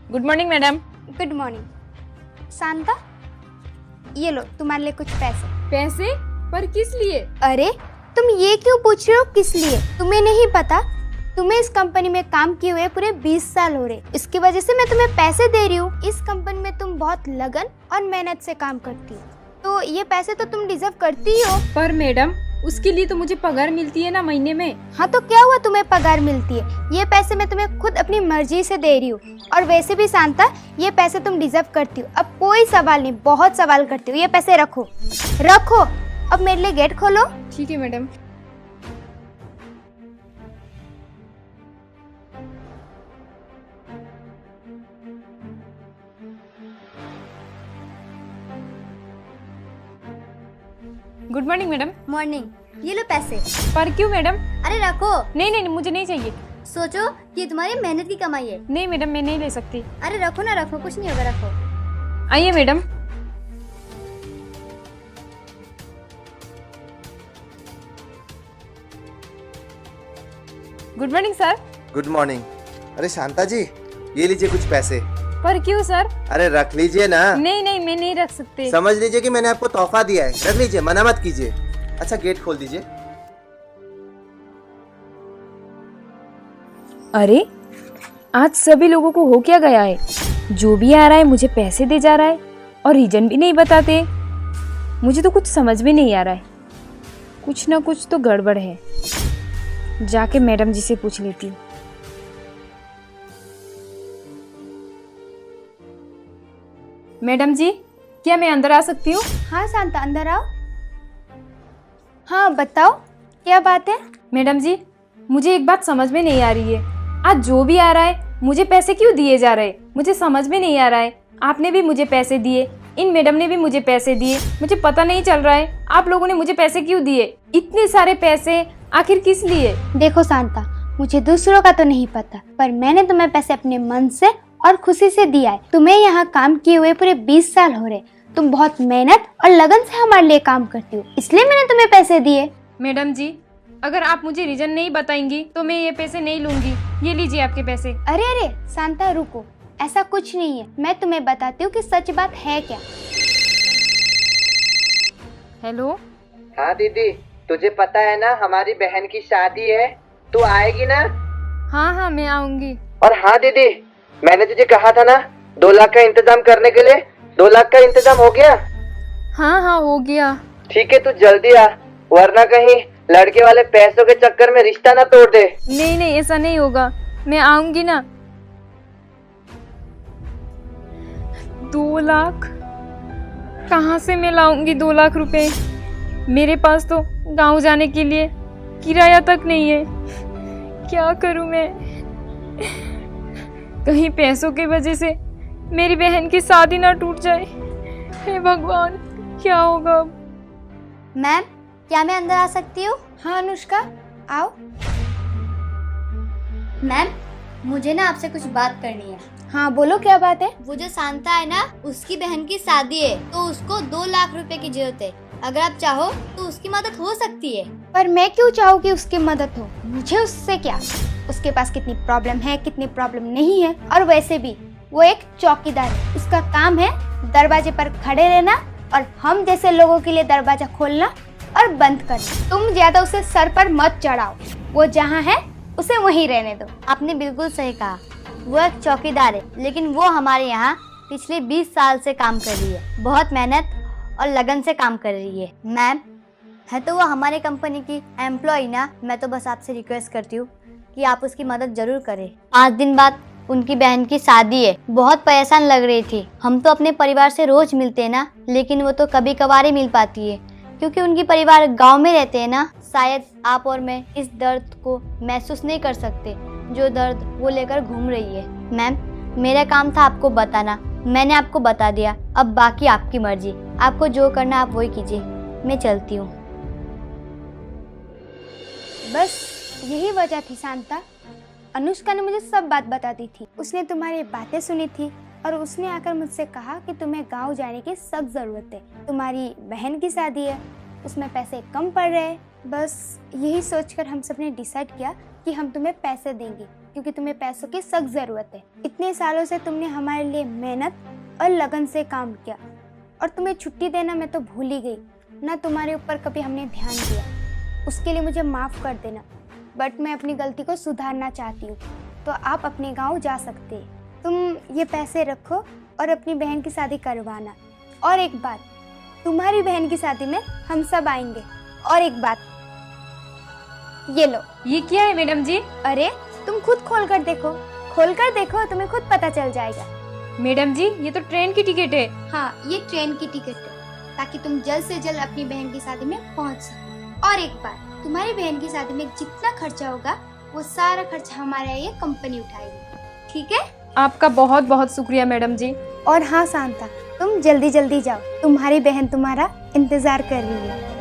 Good morning madam. Good morning. Shanta, ये लो तुम्हारे लिए कुछ पैसे। पैसे? पर किस लिए? अरे तुम ये क्यों पूछ रहे हो किस लिए? तुम्हें नहीं पता? तुम्हें इस कंपनी में काम किए हुए पूरे 20 साल हो रहे, इसकी वजह से मैं तुम्हें पैसे दे रही हूँ। इस कंपनी में तुम बहुत लगन और मेहनत से काम करती हो, तो ये पैसे तो तुम डिजर्व करती ही हो। पर मैडम उसके लिए तो मुझे पगार मिलती है ना महीने में। हाँ तो क्या हुआ, तुम्हें पगार मिलती है। ये पैसे मैं तुम्हें खुद अपनी मर्जी से दे रही हूँ। और वैसे भी शांता, ये पैसे तुम डिजर्व करती हो। अब कोई सवाल नहीं, बहुत सवाल करती हो। ये पैसे रखो रखो। अब मेरे लिए गेट खोलो। ठीक है madam. Good morning madam. Morning. ये लो पैसे। पर क्यों मैडम? अरे रखो। नहीं नहीं मुझे नहीं चाहिए। सोचो कि ये तुम्हारी मेहनत की कमाई है। नहीं मैडम मैं नहीं ले सकती। अरे रखो ना, रखो, कुछ नहीं होगा, रखो। आइए madam. Good morning sir. Good morning. अरे शांता जी, ये लीजिए कुछ पैसे। पर क्यों सर? अरे रख लीजिए ना। नहीं नहीं मैं नहीं रख सकती। समझ लीजिए कि मैंने आपको तोहफा दिया है, रख लीजिए, मना मत कीजिए। अच्छा गेट खोल दीजिए। अरे आज सभी लोगों को हो क्या गया है? जो भी आ रहा है मुझे पैसे दे जा रहा है और रीजन भी नहीं बताते। मुझे तो कुछ समझ में नहीं आ रहा है। कुछ ना कुछ तो गड़बड़ है। जाके मैडम जी से पूछ लेती हूँ। मैडम जी क्या मैं अंदर आ सकती हूँ? हाँ शांता, अंदर आओ। हाँ बताओ, क्या बात है? मैडम जी मुझे एक बात समझ में नहीं आ रही है। आज जो भी आ रहा है मुझे पैसे क्यों दिए जा रहे हैं? मुझे समझ में नहीं आ रहा है। आपने भी मुझे पैसे दिए, इन मैडम ने भी मुझे पैसे दिए, मुझे पता नहीं चल रहा है आप लोगों ने मुझे पैसे क्यों दिए। इतने सारे पैसे आखिर किस लिए? देखो शांता, मुझे दूसरों का तो नहीं पता, पर मैंने तुम्हें पैसे अपने मन से और खुशी से दिया है। तुम्हें यहाँ काम किए हुए पूरे 20 साल हो रहे। तुम बहुत मेहनत और लगन से हमारे लिए काम करती हो, इसलिए मैंने तुम्हें पैसे दिए। मैडम जी अगर आप मुझे रीजन नहीं बताएंगी तो मैं ये पैसे नहीं लूंगी। ये लीजिए आपके पैसे। अरे अरे शांता रुको, ऐसा कुछ नहीं है। मैं तुम्हें बताती हूँ कि सच बात है क्या। हेलो। हाँ दीदी, तुझे पता है ना हमारी बहन की शादी है, तू आएगी ना? हाँ हाँ मैं आऊंगी। और हाँ दीदी, मैंने तुझे कहा था ना 2 लाख का इंतजाम करने के लिए। 2 लाख का इंतजाम हो गया? हाँ हाँ हो गया। ठीक है, तू जल्दी आ, वरना कहीं लड़के वाले पैसों के चक्कर में रिश्ता ना तोड़ दे। नहीं नहीं ऐसा नहीं होगा, मैं आऊंगी ना। 2 लाख कहाँ से मैं लाऊंगी? 2 लाख रुपए मेरे पास तो गांव जाने के लिए किराया तक नहीं है। क्या करूं मैं? कहीं पैसों की वजह से मेरी बहन की शादी ना टूट जाए। हे भगवान क्या होगा अब? मैम, क्या मैं अंदर आ सकती हूँ? हाँ अनुष्का, आओ। मैम, मुझे ना आपसे कुछ बात करनी है। हाँ बोलो, क्या बात है? वो जो शांता है ना, उसकी बहन की शादी है, तो उसको 2 लाख रुपए की जरूरत है। अगर आप चाहो तो उसकी मदद हो सकती है। पर मैं क्यों चाहूँ कि उसकी मदद हो? मुझे उससे क्या? उसके पास कितनी प्रॉब्लम है, कितनी प्रॉब्लम नहीं है। और वैसे भी वो एक चौकीदार है, उसका काम है दरवाजे पर खड़े रहना और हम जैसे लोगों के लिए दरवाजा खोलना और बंद करना। तुम ज्यादा उसे सर पर मत चढ़ाओ, वो जहाँ है उसे वहीं रहने दो। आपने बिल्कुल सही कहा, वो एक चौकीदार है, लेकिन वो हमारे यहाँ पिछले 20 साल से काम कर रही है। बहुत मेहनत और लगन से काम कर रही है। मैम, है तो वो हमारे कंपनी की एम्प्लॉय ना। मैं तो बस आपसे रिक्वेस्ट करती हूँ कि आप उसकी मदद जरूर करें। 5 दिन बाद उनकी बहन की शादी है। बहुत परेशान लग रही थी। हम तो अपने परिवार से रोज मिलते हैं ना, लेकिन वो तो कभी कभार ही मिल पाती है, क्योंकि उनकी परिवार गांव में रहते हैं ना। शायद आप और मैं इस दर्द को महसूस नहीं कर सकते जो दर्द वो लेकर घूम रही है। मैम, मेरा काम था आपको बताना, मैंने आपको बता दिया। अब बाकी आपकी मर्जी, आपको जो करना आप वही कीजिए। मैं चलती हूँ। बस यही वजह थी शांता। अनुष्का ने मुझे सब बात बता दी थी। उसने तुम्हारी बातें सुनी थी और उसने आकर मुझसे कहा कि तुम्हें गांव जाने की सख्त जरूरत है। तुम्हारी बहन की शादी है, उसमें पैसे कम पड़ रहे हैं। बस यही सोचकर हम सब ने डिसाइड किया कि हम तुम्हें पैसे देंगे क्योंकि तुम्हें पैसों की सख्त ज़रूरत है। इतने सालों से तुमने हमारे लिए मेहनत और लगन से काम किया, और तुम्हें छुट्टी देना मैं तो भूल ही गई ना। तुम्हारे ऊपर कभी हमने ध्यान दिया, उसके लिए मुझे माफ़ कर देना। बट मैं अपनी गलती को सुधारना चाहती हूँ, तो आप अपने गाँव जा सकते हैं। तुम ये पैसे रखो और अपनी बहन की शादी करवाना। और एक बात, तुम्हारी बहन की शादी में हम सब आएंगे। और एक बात, ये लो। ये क्या है मैडम जी? अरे तुम खुद खोल कर देखो, तुम्हें खुद पता चल जाएगा। मैडम जी, ये तो ट्रेन की टिकट है। हाँ, ये ट्रेन की टिकट है, ताकि तुम जल्द से जल्द अपनी बहन की शादी में पहुंच सको। और एक बात, तुम्हारी बहन की शादी में जितना खर्चा होगा वो सारा खर्चा हमारे ये कंपनी उठाएगी, ठीक है? आपका बहुत बहुत शुक्रिया मैडम जी। और हाँ शांता, तुम जल्दी जल्दी जाओ, तुम्हारी बहन तुम्हारा इंतजार कर रही है।